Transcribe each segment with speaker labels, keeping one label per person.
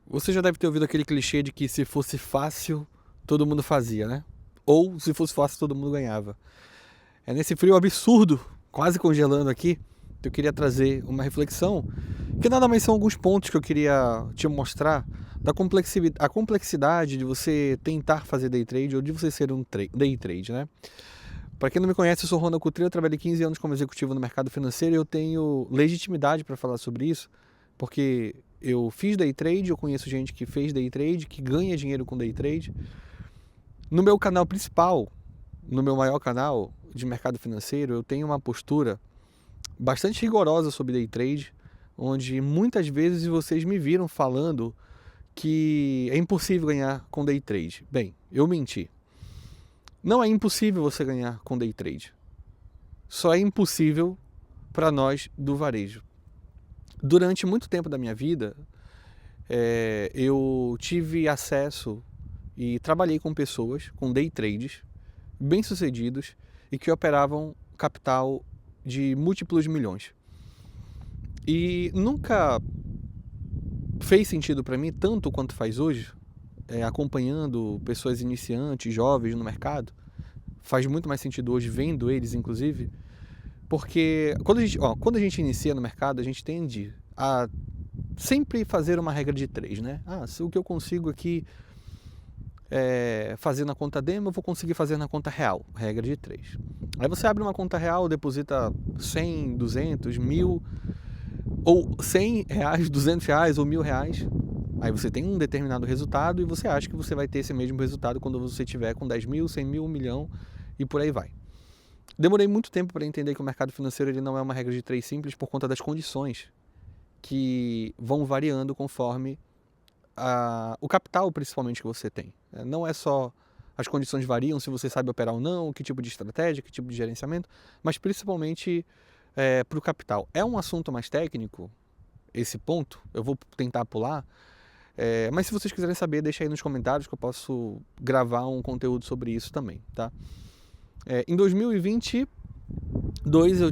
Speaker 1: Você já deve ter ouvido aquele clichê de que se fosse fácil, todo mundo fazia, né? Ou se fosse fácil, todo mundo ganhava. É nesse frio absurdo, quase congelando aqui, que eu queria trazer uma reflexão, que nada mais são alguns pontos que eu queria te mostrar da complexidade de você tentar fazer day trade ou de você ser um day trade, né? Para quem não me conhece, eu sou Ronald Cutrillo, eu trabalhei 15 anos como executivo no mercado financeiro e eu tenho legitimidade para falar sobre isso, porque eu fiz day trade, eu conheço gente que fez day trade, que ganha dinheiro com day trade. No meu canal principal, no meu maior canal de mercado financeiro, eu tenho uma postura bastante rigorosa sobre day trade, onde muitas vezes vocês me viram falando que é impossível ganhar com day trade. Bem, eu menti. Não é impossível você ganhar com day trade. Só é impossível para nós do varejo. Durante muito tempo da minha vida, eu tive acesso e trabalhei com pessoas, com day trades, bem-sucedidos e que operavam capital de múltiplos milhões. E nunca fez sentido para mim, tanto quanto faz hoje, acompanhando pessoas iniciantes, jovens no mercado. Faz muito mais sentido hoje vendo eles, inclusive, porque quando a gente inicia no mercado, a gente tende a sempre fazer uma regra de 3, né? Se o que eu consigo aqui fazer na conta demo, eu vou conseguir fazer na conta real, regra de 3. Aí você abre uma conta real, deposita 100, 200, 1000, ou 100 reais, 200 reais ou 1000 reais. Aí você tem um determinado resultado e você acha que você vai ter esse mesmo resultado quando você tiver com 10 mil, 100 mil, 1 milhão e por aí vai. Demorei muito tempo para entender que o mercado financeiro ele não é uma regra de 3 simples por conta das condições que vão variando conforme o capital, principalmente, que você tem. Não é só as condições variam se você sabe operar ou não, que tipo de estratégia, que tipo de gerenciamento, mas principalmente para o capital. É um assunto mais técnico, esse ponto, eu vou tentar pular, mas se vocês quiserem saber, deixa aí nos comentários que eu posso gravar um conteúdo sobre isso também, tá? Em 2022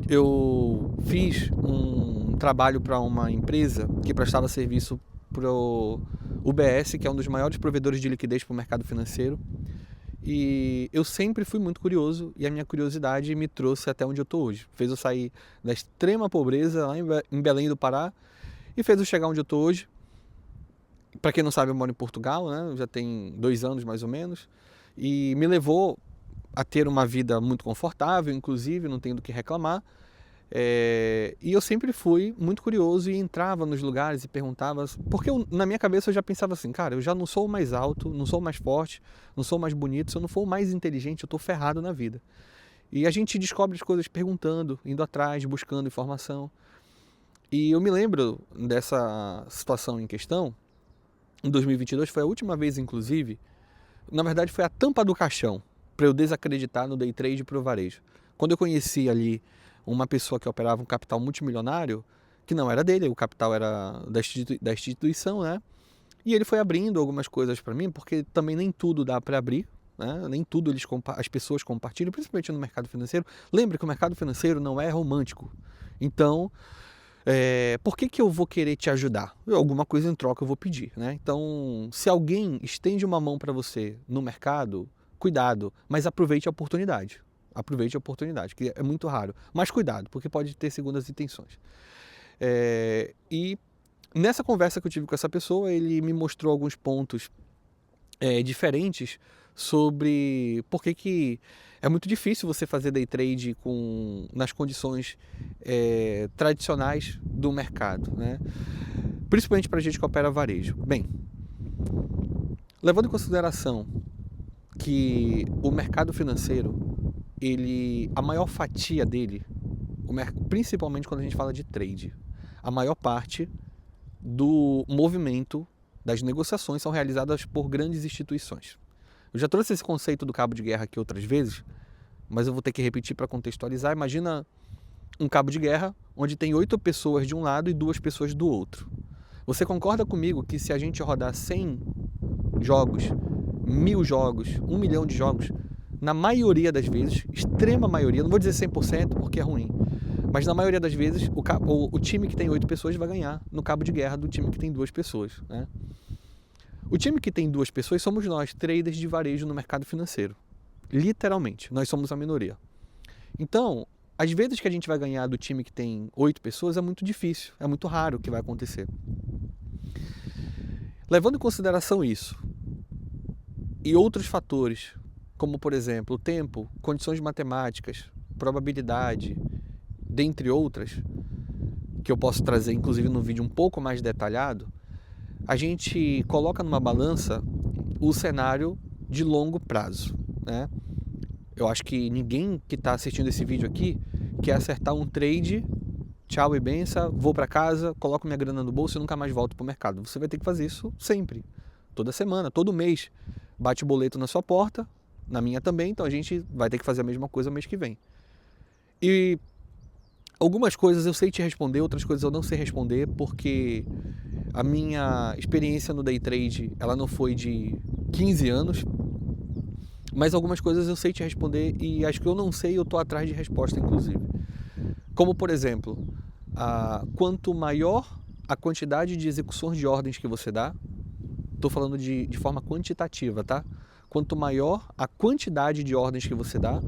Speaker 1: eu fiz um trabalho para uma empresa que prestava serviço para o UBS, que é um dos maiores provedores de liquidez para o mercado financeiro. E eu sempre fui muito curioso e a minha curiosidade me trouxe até onde eu estou hoje. Fez eu sair da extrema pobreza lá em Belém do Pará e fez eu chegar onde eu estou hoje. Para quem não sabe, eu moro em Portugal, né? Já tem 2 anos mais ou menos. E me levou a ter uma vida muito confortável, inclusive, não tenho do que reclamar. E eu sempre fui muito curioso e entrava nos lugares e perguntava, porque na minha cabeça eu já pensava assim, cara, eu já não sou o mais alto, não sou o mais forte, não sou o mais bonito, se eu não for o mais inteligente, eu tô ferrado na vida. E a gente descobre as coisas perguntando, indo atrás, buscando informação. E eu me lembro dessa situação em questão, em 2022, foi a última vez, inclusive, na verdade foi a tampa do caixão, para eu desacreditar no day trade e pro varejo. Quando eu conheci ali uma pessoa que operava um capital multimilionário, que não era dele, o capital era da instituição, né? E ele foi abrindo algumas coisas para mim, porque também nem tudo dá para abrir, né? Nem tudo as pessoas compartilham, principalmente no mercado financeiro. Lembre que o mercado financeiro não é romântico. Então, por que eu vou querer te ajudar? Alguma coisa em troca eu vou pedir, né? Então, se alguém estende uma mão para você no mercado, cuidado, mas aproveite a oportunidade. Aproveite a oportunidade, que é muito raro. Mas cuidado, porque pode ter segundas intenções. E nessa conversa que eu tive com essa pessoa, ele me mostrou alguns pontos diferentes sobre por que é muito difícil você fazer day trade nas condições tradicionais do mercado, né? Principalmente para a gente que opera varejo. Bem, levando em consideração que o mercado financeiro, a maior fatia dele, principalmente quando a gente fala de trade, a maior parte do movimento das negociações são realizadas por grandes instituições. Eu já trouxe esse conceito do cabo de guerra aqui outras vezes, mas eu vou ter que repetir para contextualizar. Imagina um cabo de guerra onde tem 8 pessoas de um lado e 2 pessoas do outro. Você concorda comigo que se a gente rodar 100 jogos, 1000 jogos, 1 milhão de jogos, na maioria das vezes, extrema maioria, não vou dizer 100% porque é ruim, mas na maioria das vezes o time que tem 8 pessoas vai ganhar no cabo de guerra do time que tem 2 pessoas, né? O time que tem 2 pessoas somos nós, traders de varejo no mercado financeiro. Literalmente, nós somos a minoria. Então, às vezes que a gente vai ganhar do time que tem 8 pessoas é muito difícil, é muito raro o que vai acontecer. Levando em consideração isso e outros fatores, como por exemplo o tempo, condições matemáticas, probabilidade, dentre outras, que eu posso trazer inclusive no vídeo um pouco mais detalhado, a gente coloca numa balança o cenário de longo prazo, né? Eu acho que ninguém que está assistindo esse vídeo aqui quer acertar um trade, tchau e benção, vou para casa, coloco minha grana no bolso e nunca mais volto para o mercado. Você vai ter que fazer isso sempre, toda semana, todo mês. Bate o boleto na sua porta, na minha também, então a gente vai ter que fazer a mesma coisa mês que vem. E algumas coisas eu sei te responder, outras coisas eu não sei responder, porque a minha experiência no day trade, ela não foi de 15 anos, mas algumas coisas eu sei te responder e acho que eu não sei, eu estou atrás de resposta, inclusive. Como, por exemplo, quanto maior a quantidade de execuções de ordens que você dá, estou falando de forma quantitativa, tá? Quanto maior a quantidade de ordens que você dá,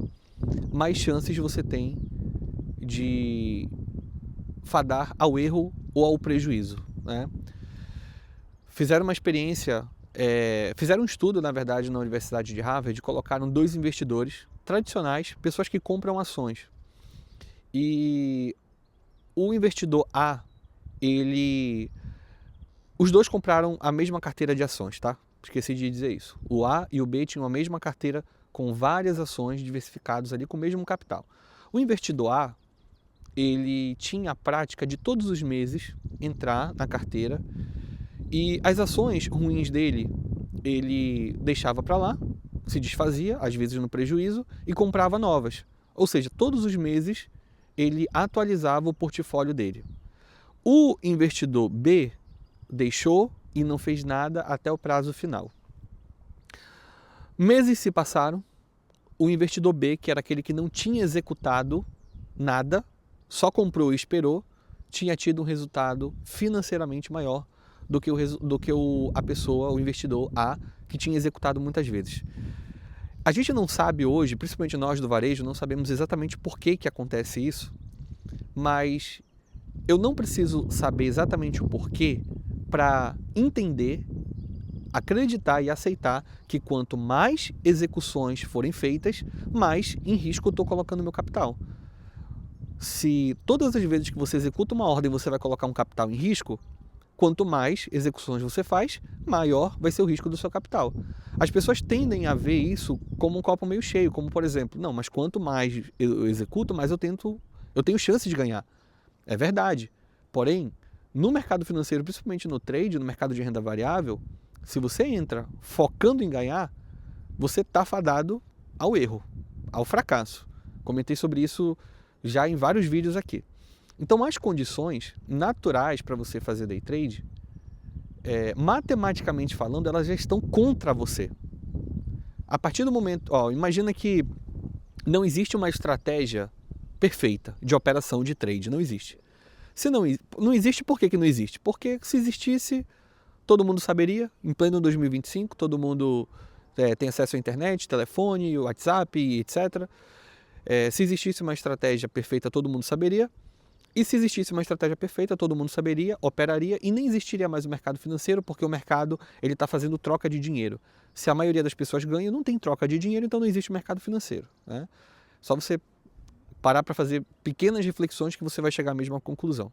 Speaker 1: mais chances você tem de fadar ao erro ou ao prejuízo, né? Fizeram uma experiência, fizeram um estudo, na verdade, na Universidade de Harvard, colocaram 2 investidores tradicionais, pessoas que compram ações. E o investidor A, os 2 compraram a mesma carteira de ações, tá? Esqueci de dizer isso. O A e o B tinham a mesma carteira com várias ações diversificadas ali com o mesmo capital. O investidor A, ele tinha a prática de todos os meses entrar na carteira e as ações ruins dele, ele deixava para lá, se desfazia, às vezes no prejuízo, e comprava novas. Ou seja, todos os meses ele atualizava o portfólio dele. O investidor B deixou e não fez nada até o prazo final. Meses se passaram, o investidor B, que era aquele que não tinha executado nada, só comprou e esperou, tinha tido um resultado financeiramente maior do que a pessoa, o investidor A, que tinha executado muitas vezes. A gente não sabe hoje, principalmente nós do varejo, não sabemos exatamente por que acontece isso, mas eu não preciso saber exatamente o porquê para entender, acreditar e aceitar que quanto mais execuções forem feitas, mais em risco eu estou colocando meu capital. Se todas as vezes que você executa uma ordem você vai colocar um capital em risco, quanto mais execuções você faz, maior vai ser o risco do seu capital. As pessoas tendem a ver isso como um copo meio cheio, como por exemplo, não, mas quanto mais eu executo, mais eu tenho chance de ganhar. É verdade. Porém, no mercado financeiro, principalmente no trade, no mercado de renda variável, se você entra focando em ganhar, você está fadado ao erro, ao fracasso. Comentei sobre isso já em vários vídeos aqui. Então, as condições naturais para você fazer day trade, matematicamente falando, elas já estão contra você. A partir do momento, imagina que não existe uma estratégia perfeita de operação de trade, não existe. Se não existe, por que não existe? Porque se existisse, todo mundo saberia, em pleno 2025, todo mundo tem acesso à internet, telefone, WhatsApp, etc. Se existisse uma estratégia perfeita, todo mundo saberia. E se existisse uma estratégia perfeita, todo mundo saberia, operaria e nem existiria mais o mercado financeiro, porque o mercado está fazendo troca de dinheiro. Se a maioria das pessoas ganha, não tem troca de dinheiro, então não existe mercado financeiro, né? Só você parar para fazer pequenas reflexões que você vai chegar à mesma conclusão.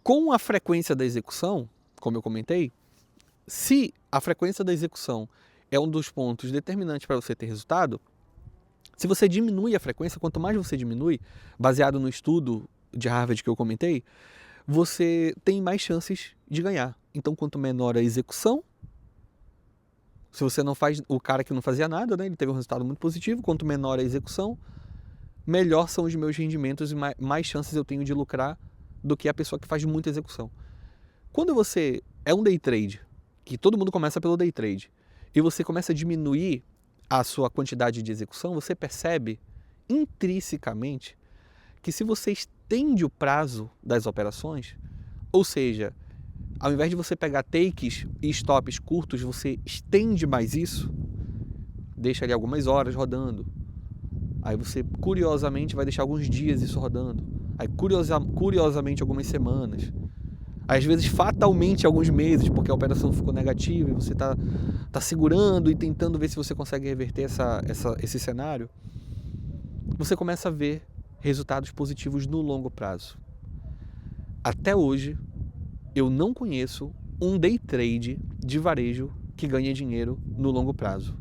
Speaker 1: Com a frequência da execução, como eu comentei, se a frequência da execução é um dos pontos determinantes para você ter resultado, se você diminui a frequência, quanto mais você diminui, baseado no estudo de Harvard que eu comentei, você tem mais chances de ganhar. Então, quanto menor a execução, se você não faz, o cara que não fazia nada, né, ele teve um resultado muito positivo, quanto menor a execução, melhor são os meus rendimentos e mais chances eu tenho de lucrar do que a pessoa que faz muita execução. Quando você é um day trade, que todo mundo começa pelo day trade, e você começa a diminuir a sua quantidade de execução, você percebe intrinsecamente que se você estende o prazo das operações, ou seja, ao invés de você pegar takes e stops curtos, você estende mais isso, deixa ali algumas horas rodando. Aí você, curiosamente, vai deixar alguns dias isso rodando. Aí, curiosamente, algumas semanas. Às vezes, fatalmente, alguns meses, porque a operação ficou negativa e você tá segurando e tentando ver se você consegue reverter esse cenário. Você começa a ver resultados positivos no longo prazo. Até hoje, eu não conheço um day trade de varejo que ganha dinheiro no longo prazo.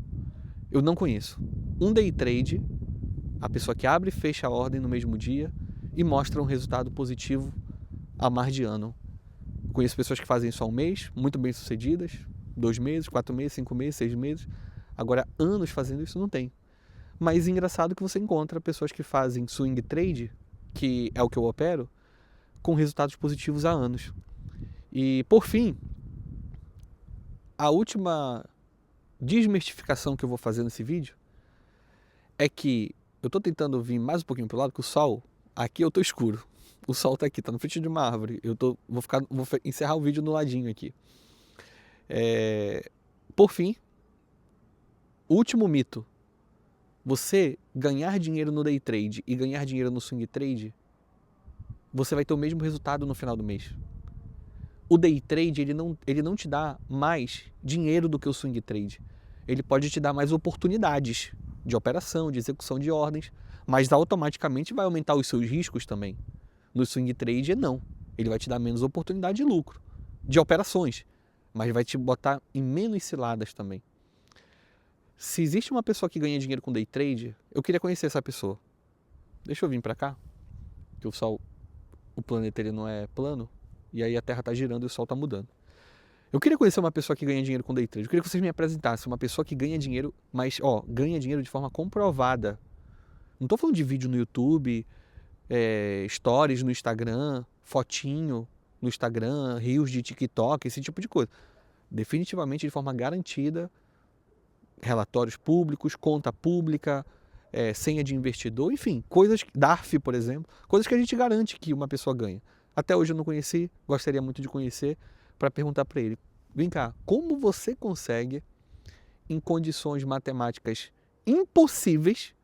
Speaker 1: Eu não conheço. Um day trade, a pessoa que abre e fecha a ordem no mesmo dia e mostra um resultado positivo a mais de ano. Conheço pessoas que fazem isso há um mês, muito bem sucedidas, 2 meses, 4 meses, 5 meses, 6 meses. Agora, anos fazendo isso não tem. Mas engraçado que você encontra pessoas que fazem swing trade, que é o que eu opero, com resultados positivos há anos. E, por fim, a última desmistificação que eu vou fazer nesse vídeo é que eu estou tentando vir mais um pouquinho para o lado, que o sol, aqui eu estou escuro. O sol está aqui, está no frente de uma árvore. Vou encerrar o vídeo no ladinho aqui. Por fim, último mito. Você ganhar dinheiro no day trade e ganhar dinheiro no swing trade, você vai ter o mesmo resultado no final do mês. O day trade, ele não te dá mais dinheiro do que o swing trade. Ele pode te dar mais oportunidades de operação, de execução de ordens, mas automaticamente vai aumentar os seus riscos também. No swing trade, não. Ele vai te dar menos oportunidade de lucro, de operações, mas vai te botar em menos ciladas também. Se existe uma pessoa que ganha dinheiro com day trade, eu queria conhecer essa pessoa. Deixa eu vir para cá, que o planeta ele não é plano, e aí a Terra está girando e o Sol está mudando. Eu queria conhecer uma pessoa que ganha dinheiro com day trade. Eu queria que vocês me apresentassem uma pessoa que ganha dinheiro, mas ganha dinheiro de forma comprovada. Não estou falando de vídeo no YouTube, stories no Instagram, fotinho no Instagram, reels de TikTok, esse tipo de coisa. Definitivamente de forma garantida, relatórios públicos, conta pública, senha de investidor, enfim, coisas, DARF, por exemplo, coisas que a gente garante que uma pessoa ganha. Até hoje eu não conheci, gostaria muito de conhecer, para perguntar para ele, vem cá, como você consegue, em condições matemáticas impossíveis,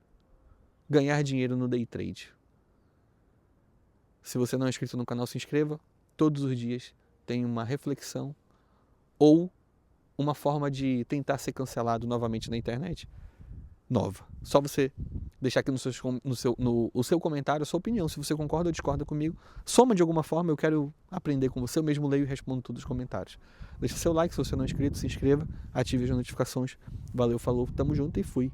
Speaker 1: ganhar dinheiro no day trade? Se você não é inscrito no canal, se inscreva. Todos os dias tem uma reflexão ou uma forma de tentar ser cancelado novamente na internet nova. Só você deixar aqui o seu comentário, a sua opinião, se você concorda ou discorda comigo. Soma de alguma forma, eu quero aprender com você. Eu mesmo leio e respondo todos os comentários. Deixa seu like se você não é inscrito, se inscreva, ative as notificações. Valeu, falou, tamo junto e fui.